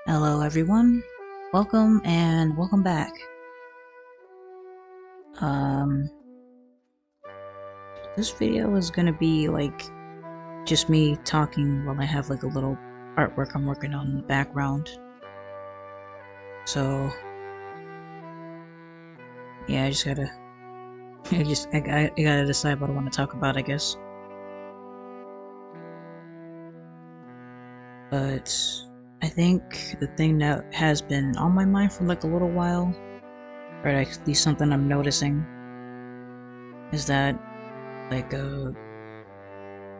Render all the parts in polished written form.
Hello everyone, welcome and welcome back. Um, this video is gonna be like just me talking while I have like a little artwork I'm working on in the background. So yeah, I just gotta, I gotta decide what I want to talk about, I guess. But I think the thing that has been on my mind for like a little while, or at least something I'm noticing, is that like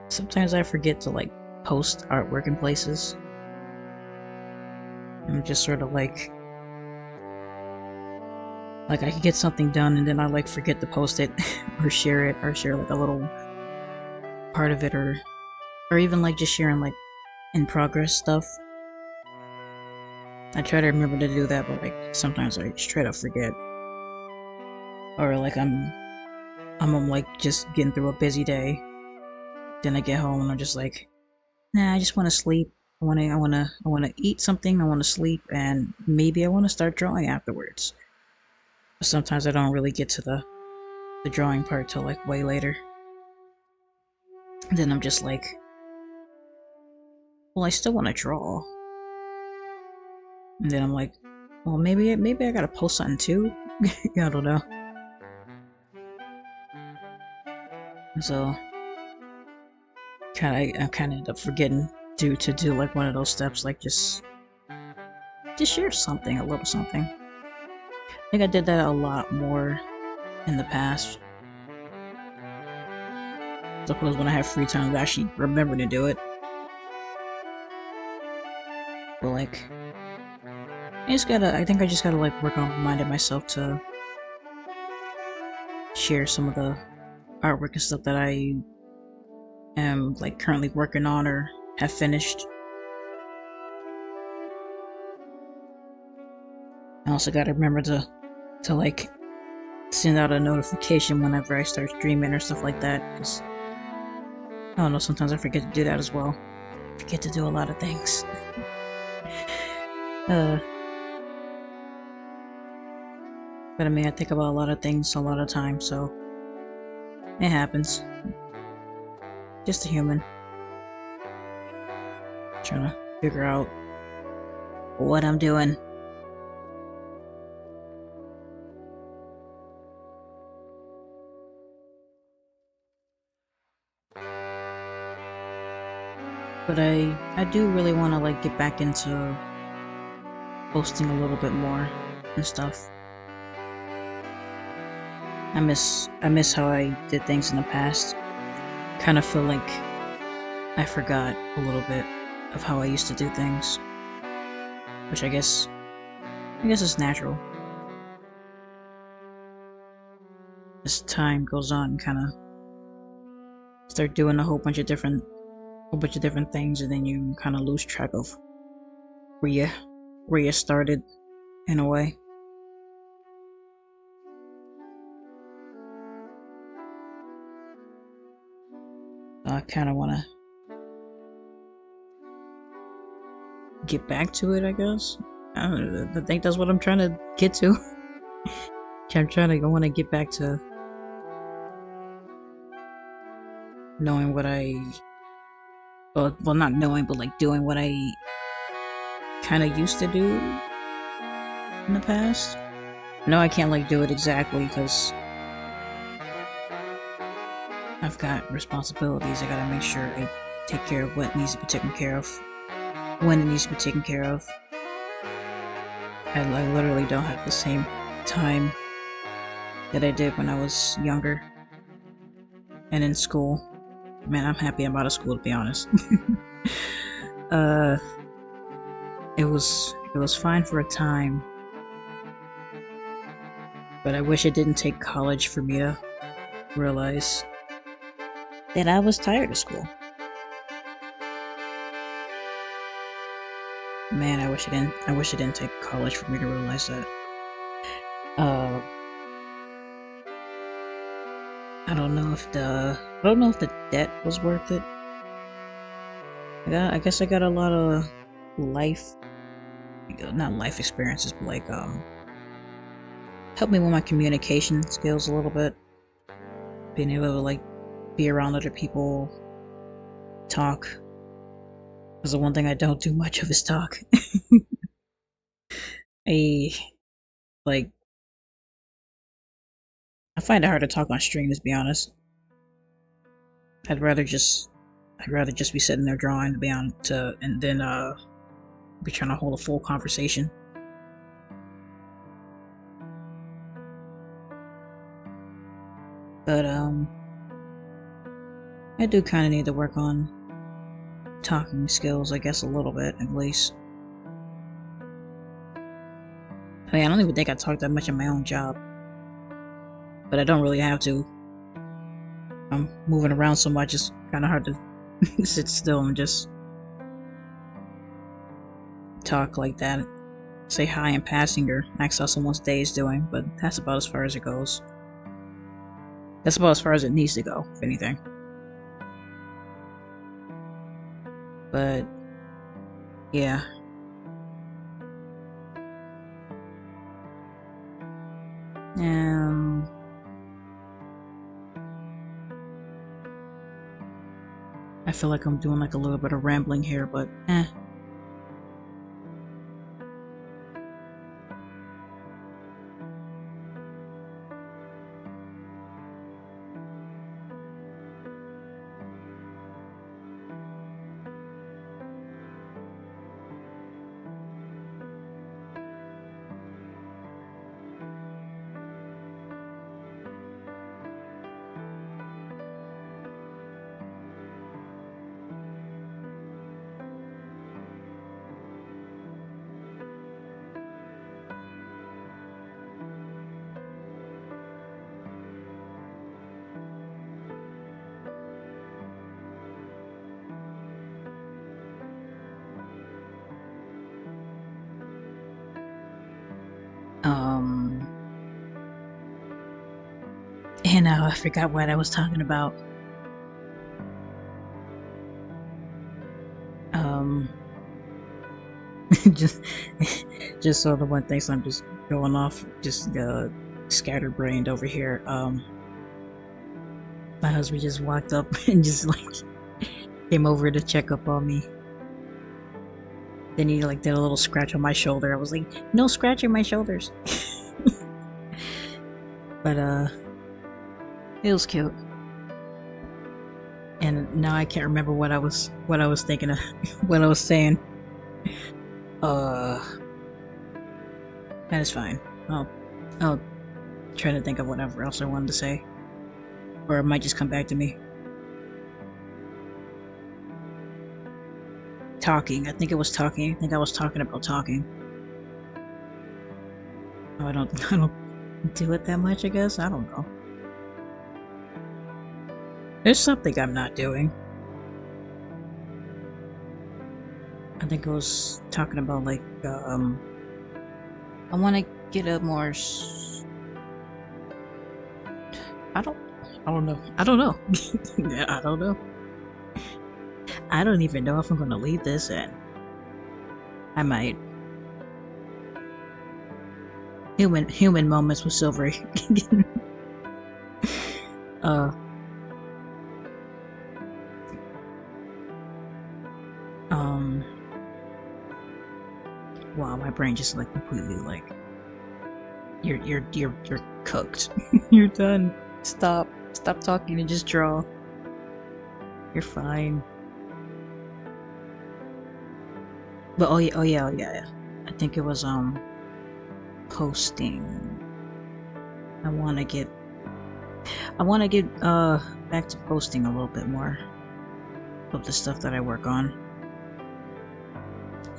sometimes I forget to like post artwork in places. I'm just sort of like I could get something done and then I like forget to post it or share it or share like a little part of it or even like just sharing like in progress stuff. I try to remember to do that, but like sometimes I straight up forget. Or like I'm like just getting through a busy day. Then I get home and I'm just like, nah, I just want to sleep. I wanna eat something. I want to sleep, and maybe I want to start drawing afterwards. But sometimes I don't really get to the drawing part till like way later. And then I'm just like, well, I still want to draw. And then I'm like, well, maybe I gotta post something too. I don't know. And so, I kind of end up forgetting to do like one of those steps, like just share something, a little something. I think I did that a lot more in the past. Suppose when I have free time, I actually remember to do it. But like, I think I just gotta like work on reminding myself to share some of the artwork and stuff that I am like currently working on or have finished. I also gotta remember to like send out a notification whenever I start streaming or stuff like that, because I don't know, sometimes I forget to do that as well. I forget to do a lot of things. But I mean, I think about a lot of things a lot of times, so it happens. Just a human. Trying to figure out what I'm doing. But I do really want to like get back into posting a little bit more and stuff. I miss how I did things in the past. Kind of feel like I forgot a little bit of how I used to do things, which I guess is natural. As time goes on, kind of start doing a whole bunch of different things, and then you kind of lose track of where you started in a way. I kind of want to get back to it, I guess. I think that's what I'm trying to get to. I want to get back to knowing what well, not knowing, but like doing what I kind of used to do in the past. No, I can't like do it exactly because I've got responsibilities. I gotta make sure I take care of what needs to be taken care of when it needs to be taken care of. I literally don't have the same time that I did when I was younger and in school. Man, I'm happy I'm out of school, to be honest. It was fine for a time, but I wish it didn't take college for me to realize that I was tired of school. Man, I wish it didn't take college for me to realize that. I don't know if the debt was worth it. I guess I got a lot of life not life experiences, but like help me with my communication skills a little bit. Being able to like be around other people, talk. Because the one thing I don't do much of is talk. I like I find it hard to talk on stream, to be honest. I'd rather just be sitting there drawing, to be honest, and then be trying to hold a full conversation. But I do kind of need to work on talking skills, I guess, a little bit at least. I mean, I don't even think I talk that much in my own job, but I don't really have to. I'm moving around so much; it's kind of hard to sit still and just talk like that. Say hi in passing or ask how someone's day is doing, but that's about as far as it goes. That's about as far as it needs to go, if anything. But yeah. I feel like I'm doing like a little bit of rambling here, but eh. And I forgot what I was talking about. just so the one thinks I'm just going off, just scatterbrained over here. My husband just walked up and just like came over to check up on me. Then he like did a little scratch on my shoulder. I was like, no scratching my shoulders. But it was cute. And now I can't remember what I was thinking of, what I was saying. That is fine. I'll try to think of whatever else I wanted to say, or it might just come back to me. Talking. I think it was talking. I think I was talking about talking. Oh, I don't do it that much, I guess. I don't know. There's something I'm not doing. I think I was talking about like I want to get a more I don't know. I don't know. Yeah, I don't know. I don't even know if I'm gonna leave this in. I might. Human moments with Silvery. Wow, my brain just like completely like you're cooked. You're done. Stop talking and just draw. You're fine. But oh yeah. I think it was posting. I wanna get back to posting a little bit more of the stuff that I work on.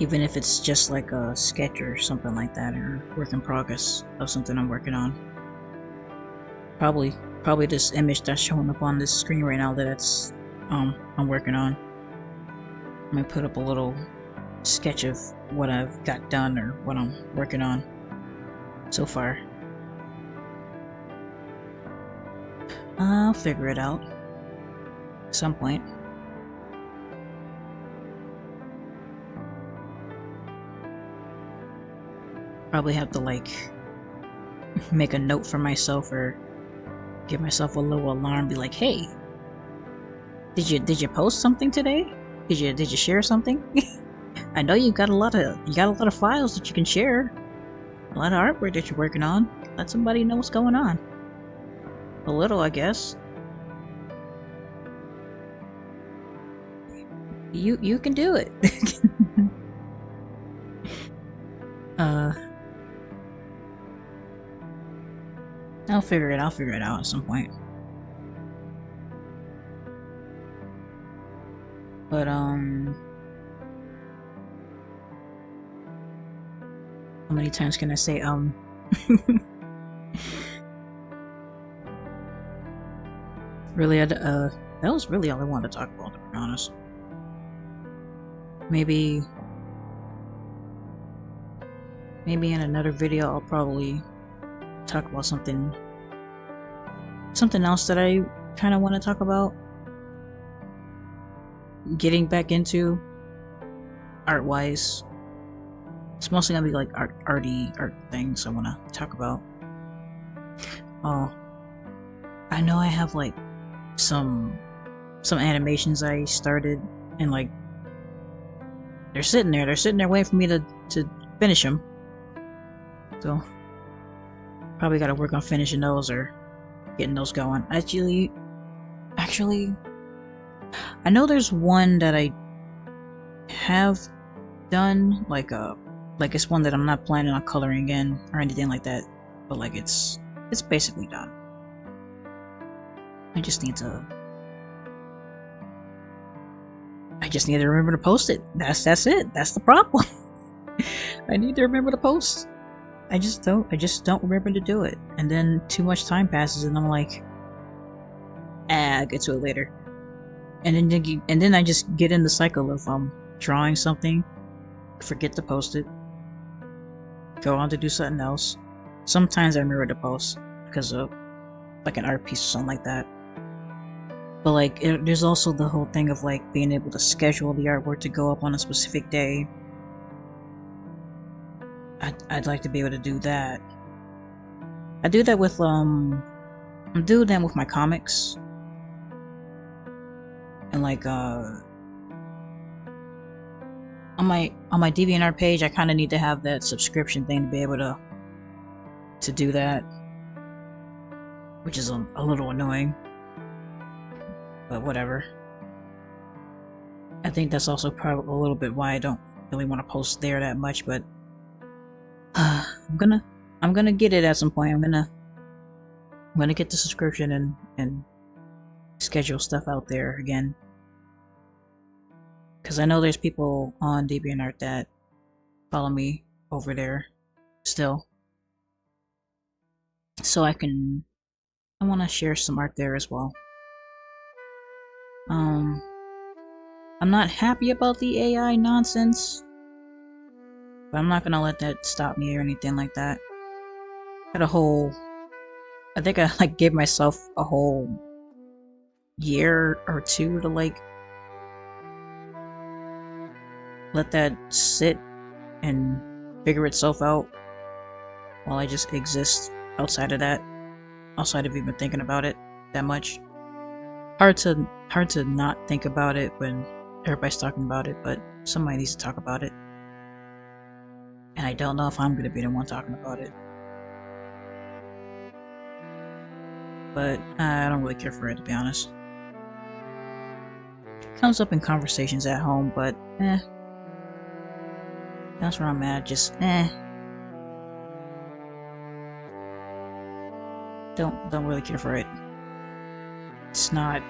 Even if it's just like a sketch or something like that, or work in progress of something I'm working on. Probably this image that's showing up on this screen right now that I'm working on. I'm gonna put up a little sketch of what I've got done or what I'm working on so far. I'll figure it out at some point. Probably have to like make a note for myself or give myself a little alarm, be like, hey, did you post something today? Did you share something? I know you got a lot of files that you can share. A lot of artwork that you're working on. Let somebody know what's going on. A little, I guess. You can do it. I'll figure it out at some point. But how many times can I say Really, that was really all I wanted to talk about, to be honest. Maybe in another video I'll probably talk about something else that I kind of want to talk about. Getting back into art-wise. It's mostly gonna be like art things I want to talk about. Oh, I know I have like some animations I started, and like they're sitting there waiting for me to finish them. So probably got to work on finishing those or getting those going. Actually, I know there's one that I have done, like it's one that I'm not planning on coloring in or anything like that, but like it's basically done. I just need to remember to post it. That's it. That's the problem. I need to remember to post. I just don't remember to do it. And then too much time passes and I'm like, I'll get to it later. And then I just get in the cycle of drawing something, forget to post it, go on to do something else. Sometimes I remember to post because of like an art piece or something like that. But like there's also the whole thing of like being able to schedule the artwork to go up on a specific day. I'd like to be able to do that. I do that with I'm doing that with my comics. And like on my DeviantArt page, I kind of need to have that subscription thing to be able to do that, which is a little annoying, but whatever. I think that's also probably a little bit why I don't really want to post there that much, but I'm gonna get it at some point. I'm gonna get the subscription and schedule stuff out there again, because I know there's people on DeviantArt that follow me over there still, so I want to share some art there as well. I'm not happy about the AI nonsense, but I'm not gonna let that stop me or anything like that. I think I like gave myself a whole year or two to like let that sit and figure itself out while I just exist outside of even thinking about it that much. Hard to not think about it when everybody's talking about it, but somebody needs to talk about it. And I don't know if I'm gonna be the one talking about it. But I don't really care for it, to be honest. It comes up in conversations at home, but that's where I'm at, just don't really care for it. It's not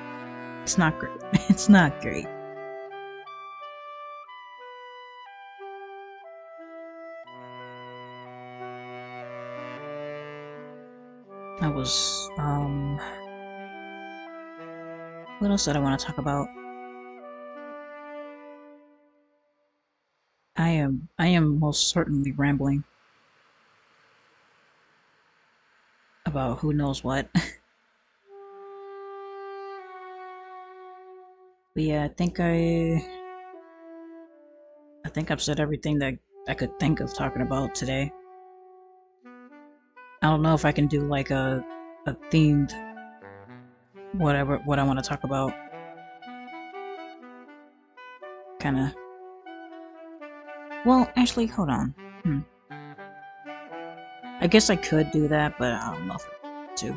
great. It's not great. I was what else did I want to talk about? I am most certainly rambling about who knows what. But yeah, I think I've said everything that I could think of talking about today. don't know if I can do like a themed what I want to talk about. Kind of. Well, actually, hold on. I guess I could do that, but I don't know if I want to.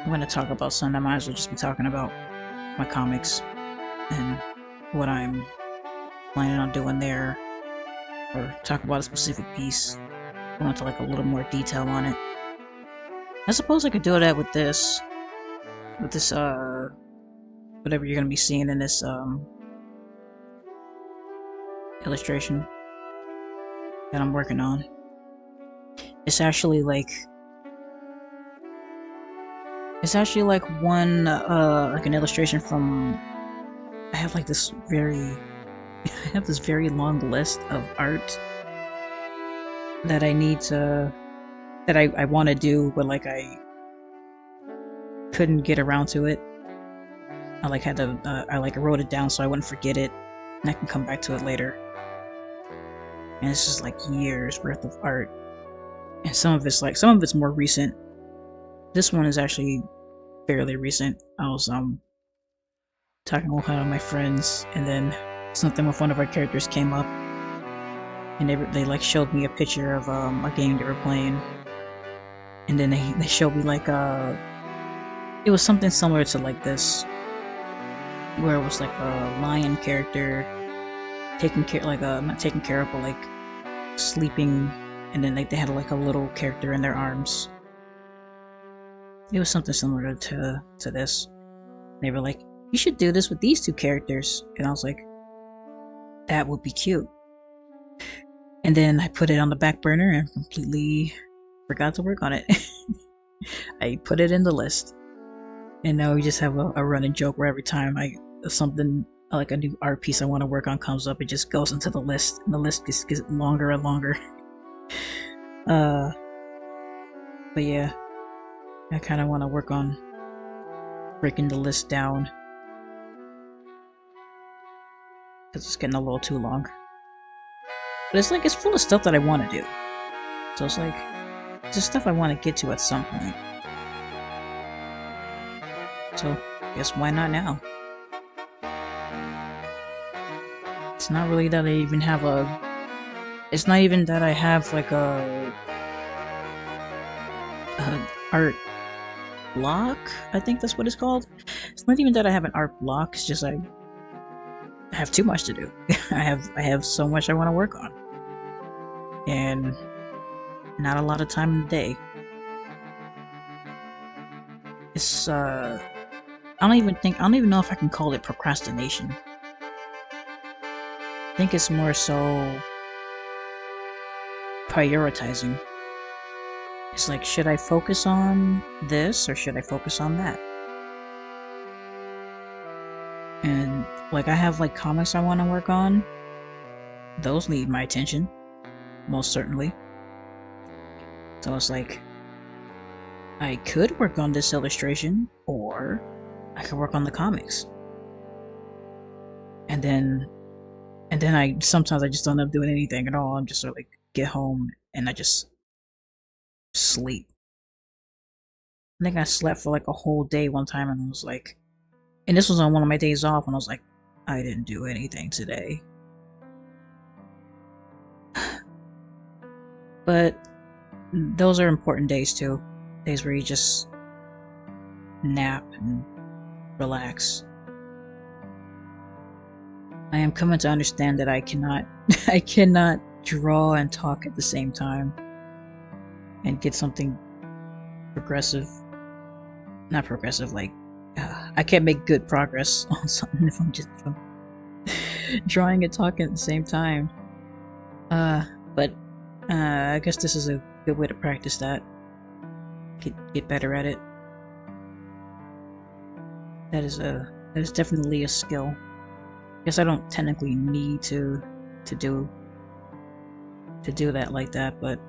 I'm gonna talk about something. I might as well just be talking about my comics and what I'm planning on doing there, or talk about a specific piece. Go into like a little more detail on it. I suppose I could do that with this, whatever you're gonna be seeing in this illustration that I'm working on. It's actually like one like an illustration from. I have like this very I have this very long list of art that I need to that I want to do, but like I couldn't get around to it. I like had to I like wrote it down so I wouldn't forget it, and I can come back to it later. And it's just like years worth of art, and some of it's more recent. This one is actually fairly recent. I was talking with one of my friends, and then something with one of our characters came up, and they like showed me a picture of a game they were playing, and then they showed me like it was something similar to like this, where it was like a lion character taking care like not taking care of but like sleeping, and then like they had like a little character in their arms. It was something similar to this. They were like, you should do this with these two characters, and I was like, that would be cute. And then I put it on the back burner and completely forgot to work on it. I put it in the list, and now we just have a running joke where every time something like a new art piece I want to work on comes up, it just goes into the list, and the list just gets longer and longer. But yeah, I kind of want to work on breaking the list down because it's getting a little too long. But it's full of stuff that I want to do, so it's like it's just stuff I want to get to at some point. So I guess why not now? It's not really that I even have it's not even that I have like a art block. I think that's what it's called. It's not even that I have an art block. It's just I have too much to do. I have so much I want to work on, and not a lot of time in the day. It's I don't even know if I can call it procrastination. I think it's more so prioritizing. It's like, should I focus on this or should I focus on that? And like I have like comics I want to work on. Those need my attention, most certainly. So it's like, I could work on this illustration, or I could work on the comics. And then sometimes I just don't end up doing anything at all. I'm just sort of like get home and I just sleep. I think I slept for like a whole day one time, and I was like, and this was on one of my days off, and I was like, I didn't do anything today. But those are important days too. Days where you just nap and relax. I am coming to understand that I cannot I cannot draw and talk at the same time and get something progressive. Not progressive, like I can't make good progress on something if I'm just drawing and talking at the same time. But I guess this is a good way to practice that. Get better at it. That is definitely a skill. I guess I don't technically need to do that like that, but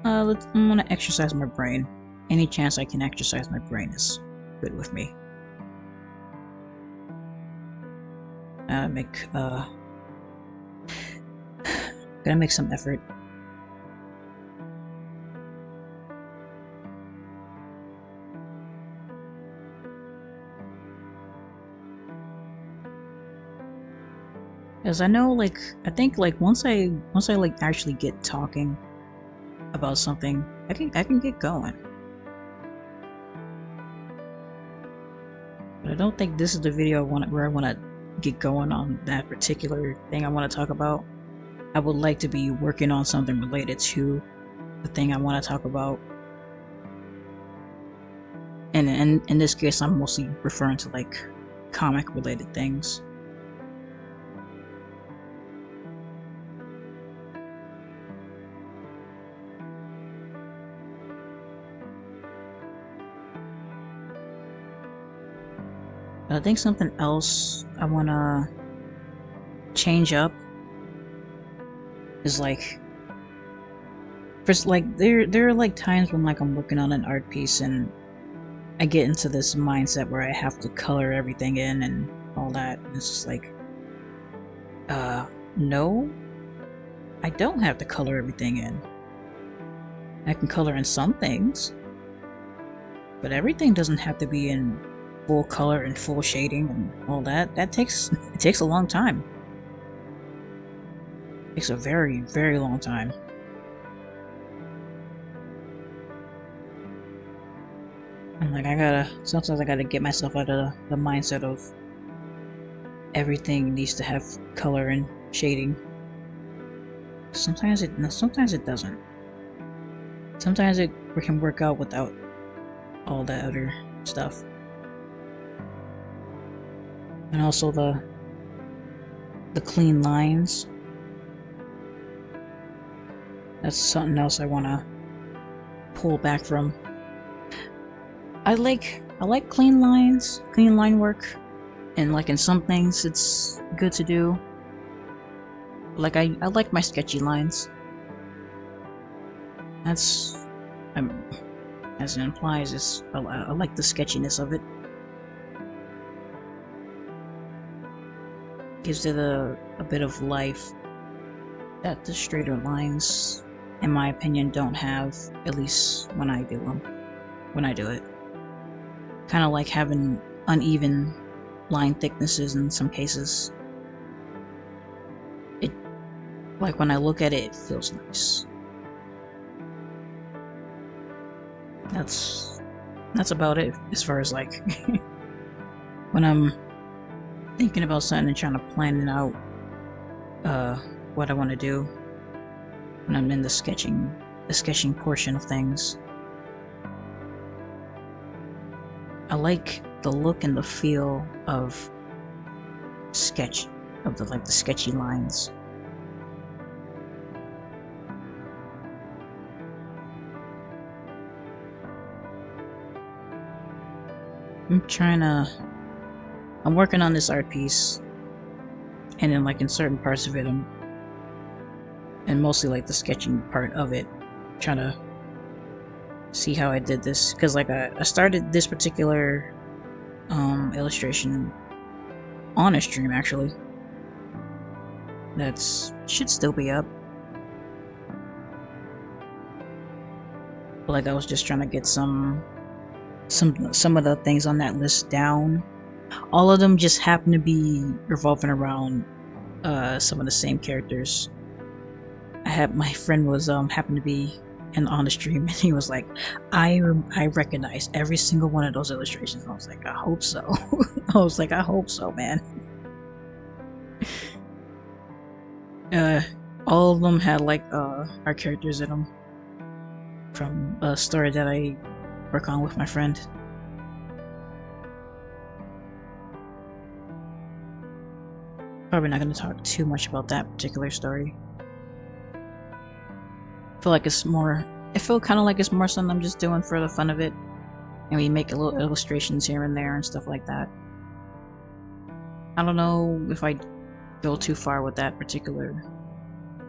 I'm gonna exercise my brain. Any chance I can exercise my brain is good with me. Gotta make some effort. Because I know, like, I think, like, once I like actually get talking about something, I can get going. But I don't think this is the video where I want to get going on that particular thing I want to talk about. I would like to be working on something related to the thing I want to talk about. And in this case, I'm mostly referring to like comic related things. I think something else I want to change up is like, first, like there are like times when like I'm working on an art piece and I get into this mindset where I have to color everything in and all that. And it's just like, no, I don't have to color everything in. I can color in some things, but everything doesn't have to be in full color and full shading and all that. It takes a long time. It takes a very, very long time. And like sometimes I gotta get myself out of the mindset of everything needs to have color and shading. Sometimes it doesn't. Sometimes it can work out without all that other stuff. And also the clean lines. That's something else I want to pull back from. I like clean lines, clean line work, and like in some things it's good to do. Like I like my sketchy lines. That's as it implies, I like the sketchiness of it. Gives it a bit of life that the straighter lines, in my opinion, don't have, at least when I do them. When I do it. Kind of like having uneven line thicknesses in some cases. It, like when I look at it, it feels nice. That's about it as far as like when I'm thinking about something and trying to plan it out, what I want to do when I'm in the sketching portion of things. I like the look and the feel of the sketchy lines. I'm working on this art piece, and then like in certain parts of it, and mostly like the sketching part of it, trying to see how I did this, because like I started this particular illustration on a stream actually. That's should still be up. But like I was just trying to get some of the things on that list down. All of them just happen to be revolving around some of the same characters. My friend was happened to be on the stream, and he was like, I recognize every single one of those illustrations. And I was like, I hope so. I was like, I hope so, man. All of them had like our characters in them from a story that I work on with my friend. Probably not going to talk too much about that particular story. I feel kind of like it's more something I'm just doing for the fun of it, and we make little illustrations here and there and stuff like that. I don't know if I go too far with that particular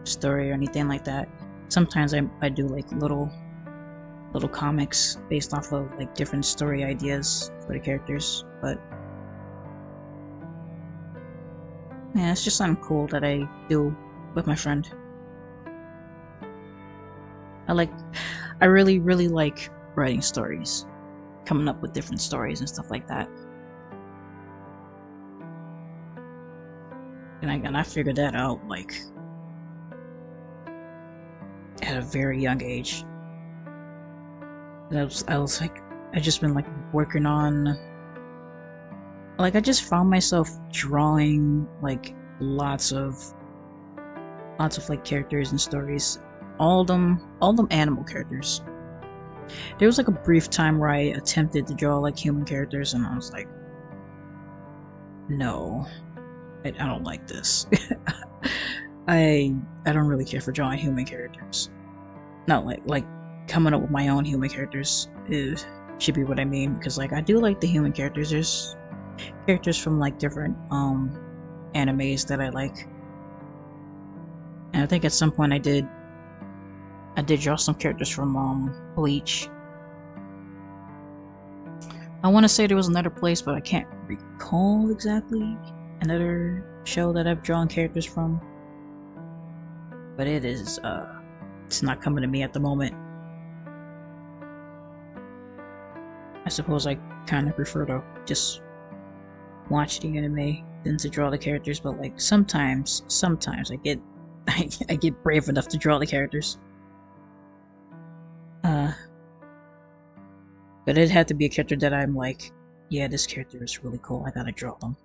story or anything like that. Sometimes I do like little comics based off of like different story ideas for the characters, but yeah, it's just something cool that I do with my friend. I really, really like writing stories, coming up with different stories and stuff like that. And I figured that out like at a very young age. And I was like, I just been like working on, like I just found myself drawing like lots of like characters and stories, all them animal characters. There was like a brief time where I attempted to draw like human characters, and I was like, no, I don't like this. I don't really care for drawing human characters. Not like coming up with my own human characters should be what I mean, because like I do like the human characters. There's characters from like different animes that I like, and I think at some point I did draw some characters from Bleach. I want to say there was another place, but I can't recall exactly another show that I've drawn characters from. But it is it's not coming to me at the moment. I suppose I kind of prefer to just watch the anime than to draw the characters, but like sometimes I get I get brave enough to draw the characters. But it had to be a character that I'm like, yeah, this character is really cool, I gotta draw them,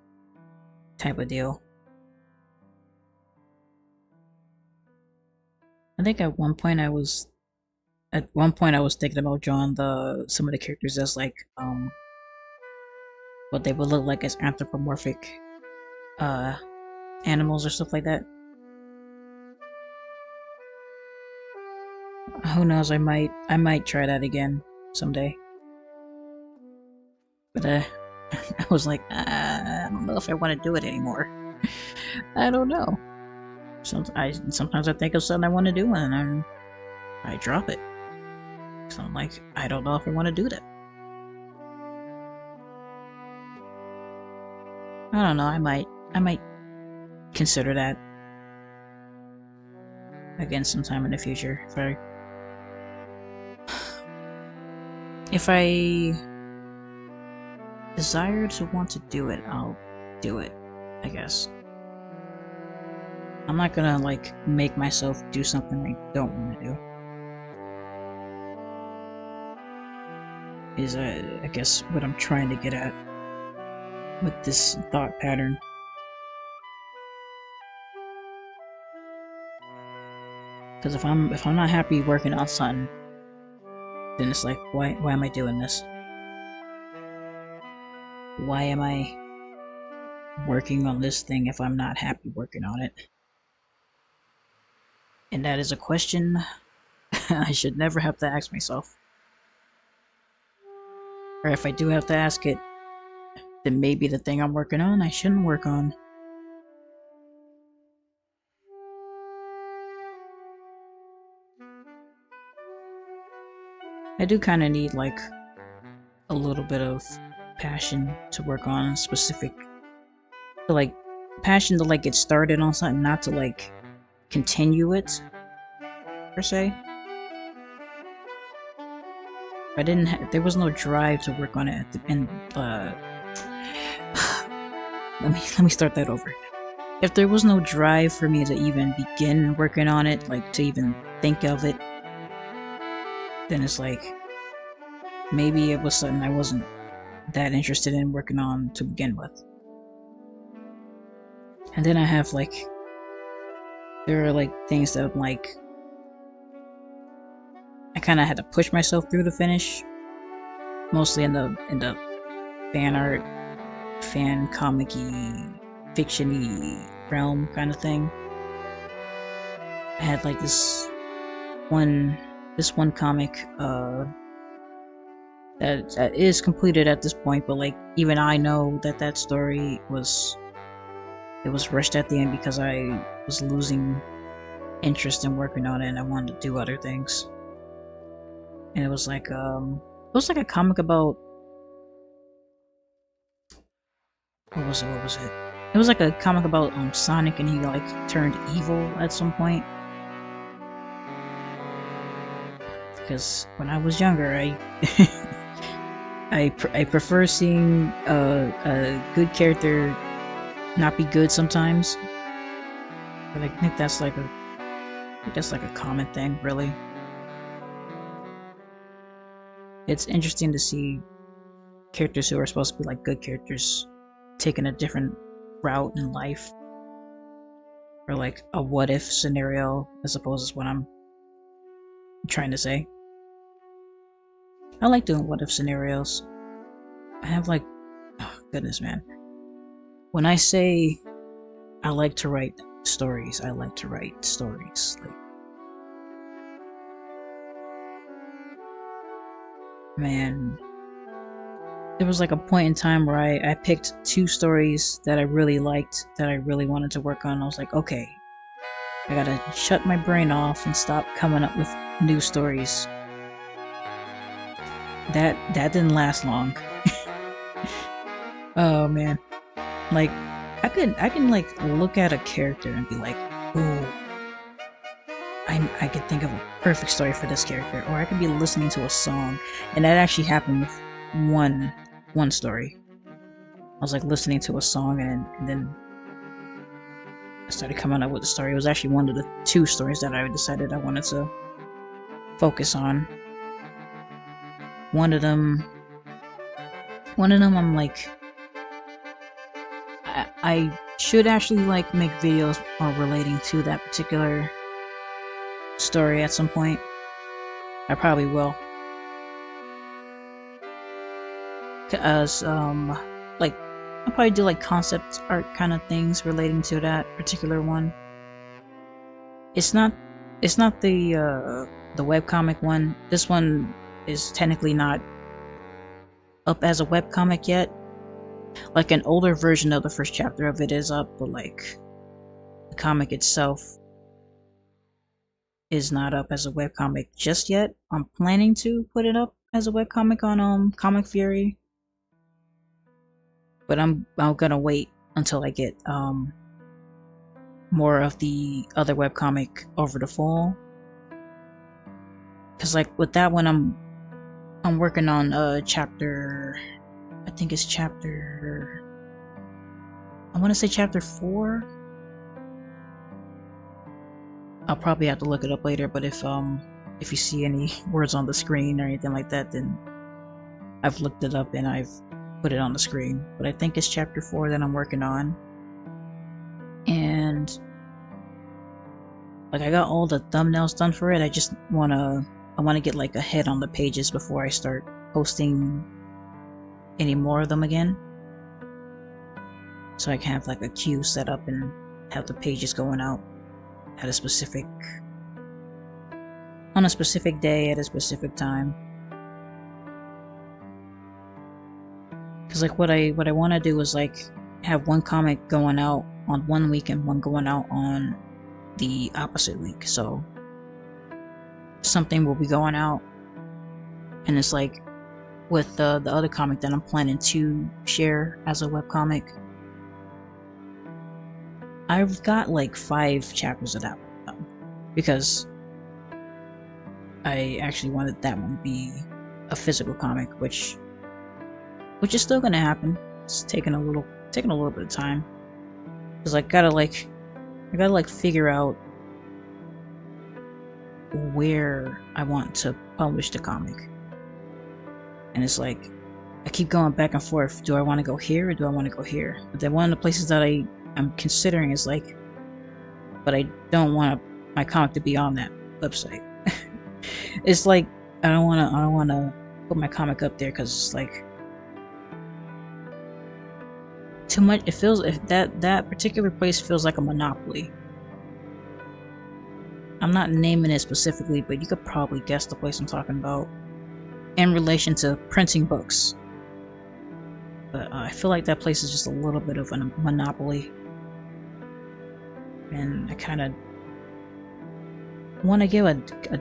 type of deal. I think at one point I was thinking about drawing some of the characters as like what they would look like as anthropomorphic animals or stuff like that. Who knows, I might try that again someday. But I was like, I don't know if I want to do it anymore. I don't know. Sometimes I think of something I want to do and I drop it. So I'm like, I don't know if I want to do that. I don't know, I might consider that again sometime in the future. If I desire to want to do it, I'll do it, I guess. I'm not gonna like make myself do something I don't want to do. Is I guess what I'm trying to get at with this thought pattern. Because if I'm not happy working on something, then it's like, why am I doing this? Why am I working on this thing if I'm not happy working on it? And that is a question I should never have to ask myself. Or if I do have to ask it, then maybe the thing I'm working on I shouldn't work on. I do kind of need like a little bit of passion to work on specific, to like passion to like get started on something, not to like continue it per se. There was no drive to work on it at the end. Let me start that over. If there was no drive for me to even begin working on it, like to even think of it, then it's like maybe it was something I wasn't that interested in working on to begin with. And then I have like, there are like things that I'm like, I kind of had to push myself through to finish, mostly in the fan art, fan comic-y, fiction-y realm kind of thing. I had like this one comic that is completed at this point, but like even I know that story was rushed at the end because I was losing interest in working on it and I wanted to do other things. And it was like a comic about, what was it? It was like a comic about Sonic, and he like turned evil at some point. Because when I was younger, I prefer seeing a good character not be good sometimes, But I think that's like a common thing, really. It's interesting to see characters who are supposed to be like good characters taking a different route in life, or like a what if scenario, I suppose is what I'm trying to say. I like doing what if scenarios. I have like, oh goodness, man. When I say I like to write stories, I like to write stories. Like, man, there was like a point in time where I picked 2 stories that I really liked, that I really wanted to work on. I was like, okay, I gotta shut my brain off and stop coming up with new stories. That didn't last long. Oh man, like I can like look at a character and be like, ooh, I could think of a perfect story for this character. Or I could be listening to a song, and that actually happened with one story. I was like listening to a song, and then I started coming up with the story. It was actually one of the 2 stories that I decided I wanted to focus on. One of them I'm like, I should actually like make videos relating to that particular story at some point. I probably will. Cause like I'll probably do like concept art kind of things relating to that particular one. It's not the webcomic one. This one is technically not up as a webcomic yet. Like an older version of the first chapter of it is up, but like the comic itself is not up as a webcomic just yet. I'm planning to put it up as a webcomic on Comic Fury, but I'm gonna wait until I get more of the other webcomic over the fall. Cause like with that one, I'm working on chapter, I think it's chapter, I want to say chapter 4. I'll probably have to look it up later, but if you see any words on the screen or anything like that, then I've looked it up and I've put it on the screen. But I think it's chapter 4 that I'm working on. And like I got all the thumbnails done for it. I just wanna get like a head on the pages before I start posting any more of them again. So I can have like a queue set up and have the pages going out at a specific, on a specific day at a specific time. Cause like what I want to do is like have one comic going out on one week and one going out on the opposite week. So something will be going out, and it's like with the other comic that I'm planning to share as a webcomic, I've got like 5 chapters of that one, because I actually wanted that one to be a physical comic, which is still gonna happen. It's taking a little bit of time, because I gotta figure out where I want to publish the comic. And it's like I keep going back and forth. Do I want to go here or do I want to go here? But then one of the places that I'm considering is like, but I don't want my comic to be on that website. It's like I don't want to put my comic up there, because it's like too much. It feels, if that particular place feels like a monopoly. I'm not naming it specifically, but you could probably guess the place I'm talking about in relation to printing books. But I feel like that place is just a little bit of a monopoly, and I kind of want to give a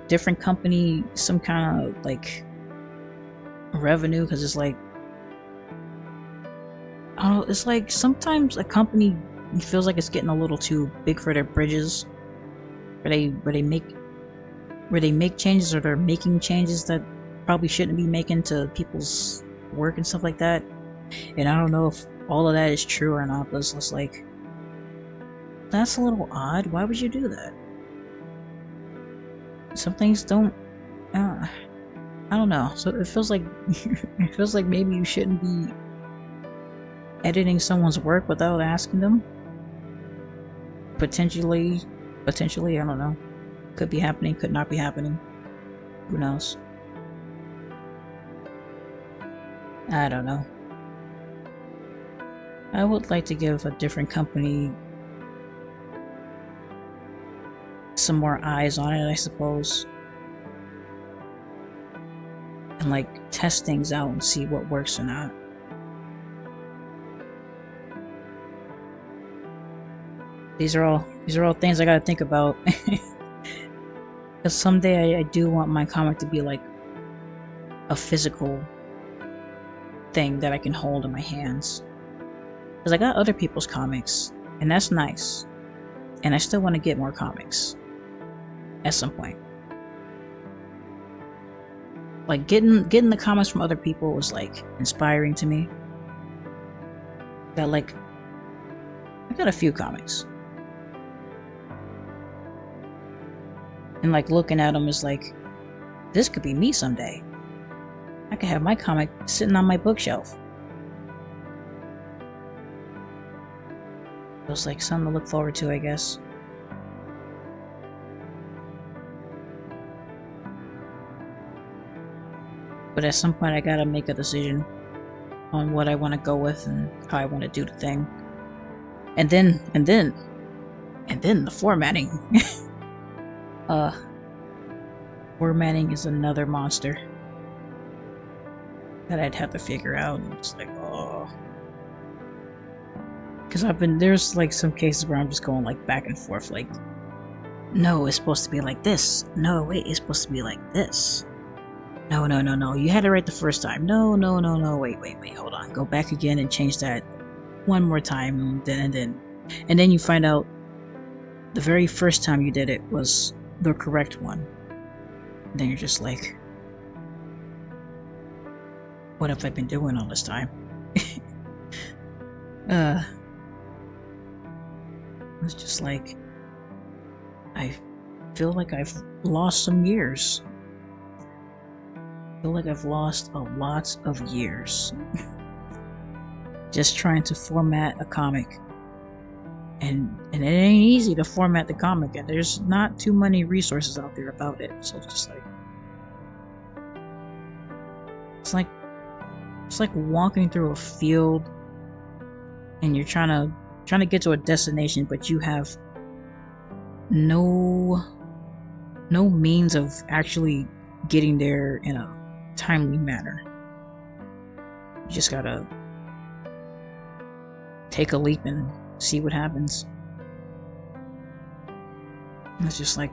different company some kind of like revenue, because it's like, I don't know, it's like sometimes a company feels like it's getting a little too big for their bridges, where they make changes, or they're making changes that probably shouldn't be making to people's work and stuff like that. And I don't know if all of that is true or not, but it's just like That's a little odd. Why would you do that? Some things don't. I don't know. So it feels like it feels like maybe you shouldn't be editing someone's work without asking them. Potentially, I don't know. Could be happening, could not be happening. Who knows? I don't know. I would like to give a different company some more eyes on it, I suppose. And like test things out and see what works or not. These are all things I gotta think about. Because someday I do want my comic to be like a physical thing that I can hold in my hands. Because I got other people's comics, and that's nice. And I still want to get more comics at some point. Like getting the comics from other people was like inspiring to me. That like I got a few comics. And like looking at them is like, this could be me someday. I could have my comic sitting on my bookshelf. It was like something to look forward to, I guess. But at some point I gotta make a decision on what I want to go with and how I want to do the thing. And then the formatting. Formatting is another monster that I'd have to figure out. And it's like, oh, because there's like some cases where I'm just going like back and forth, like, no, it's supposed to be like this. No, wait, it's supposed to be like this. No, you had it right the first time. No, wait, hold on. Go back again and change that one more time, and then you find out the very first time you did it was the correct one. And then you're just like, what have I been doing all this time? It's just like, I feel like I've lost some years. I feel like I've lost a lot of years just trying to format a comic. And it ain't easy to format the comic, and there's not too many resources out there about it. So it's just like it's like walking through a field and you're trying to get to a destination, but you have no means of actually getting there in a timely manner. You just gotta take a leap and see what happens. And it's just like,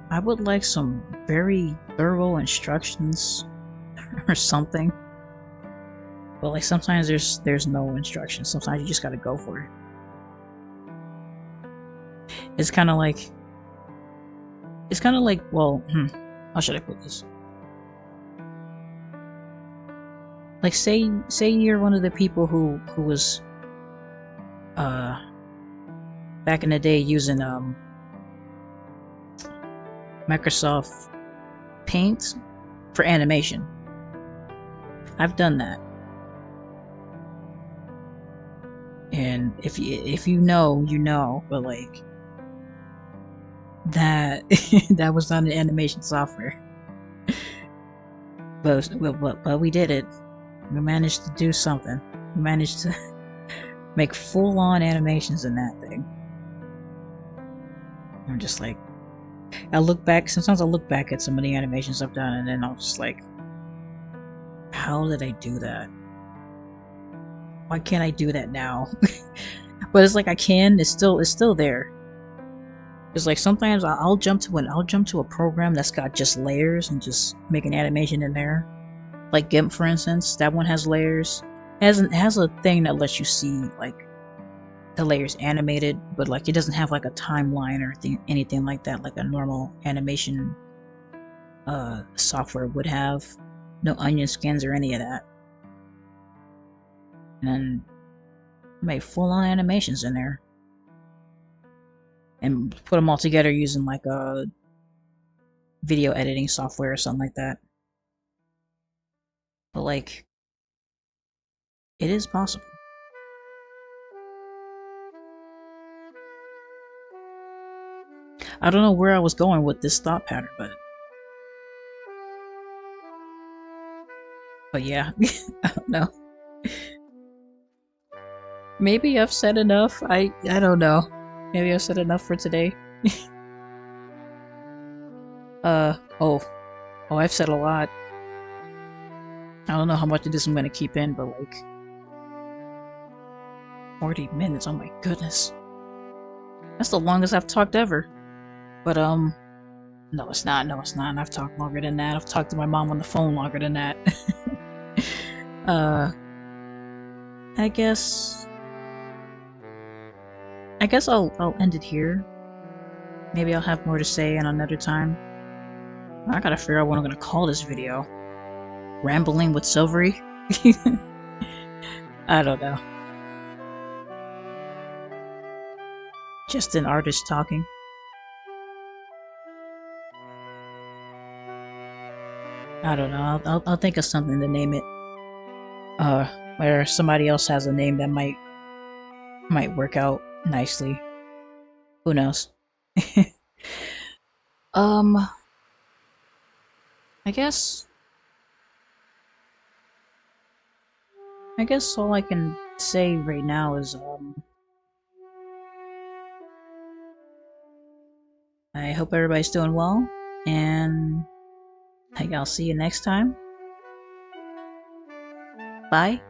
I would like some very thorough instructions or something. But like sometimes there's no instructions. Sometimes you just gotta go for it. It's kind of like, well, how should I put this? Like say you're one of the people who was back in the day using Microsoft Paint for animation. I've done that. And if you know, you know, but like that that was not an animation software. But we did it. We managed to do something. We managed to make full-on animations in that thing. I'm just like, sometimes I look back at some of the animations I've done, and then I'm just like, how did I do that? Why can't I do that now? But it's like I can. It's still there. It's like sometimes I'll jump to a program that's got just layers and just make an animation in there. Like Gimp, for instance, that one has layers. It has a thing that lets you see like the layers animated, but like it doesn't have like a timeline or anything like that, like a normal animation software would have. No onion skins or any of that. And then made full-on animations in there. and put them all together using like a video editing software or something like that. But like, it is possible. I don't know where I was going with this thought pattern, but yeah, I don't know. Maybe I've said enough. I don't know. Maybe I've said enough for today. Oh, I've said a lot. I don't know how much of this I'm gonna keep in, but like 40 minutes. Oh my goodness, that's the longest I've talked ever. But no, it's not. No, it's not. I've talked longer than that. I've talked to my mom on the phone longer than that. uh, I guess I'll end it here. Maybe I'll have more to say in another time. I gotta figure out what I'm gonna call this video. Rambling with Silvery? I don't know. Just an artist talking. I don't know. I'll think of something to name it. Where somebody else has a name that might work out nicely. Who knows? um, I guess all I can say right now is I hope everybody's doing well, and I'll see you next time. Bye.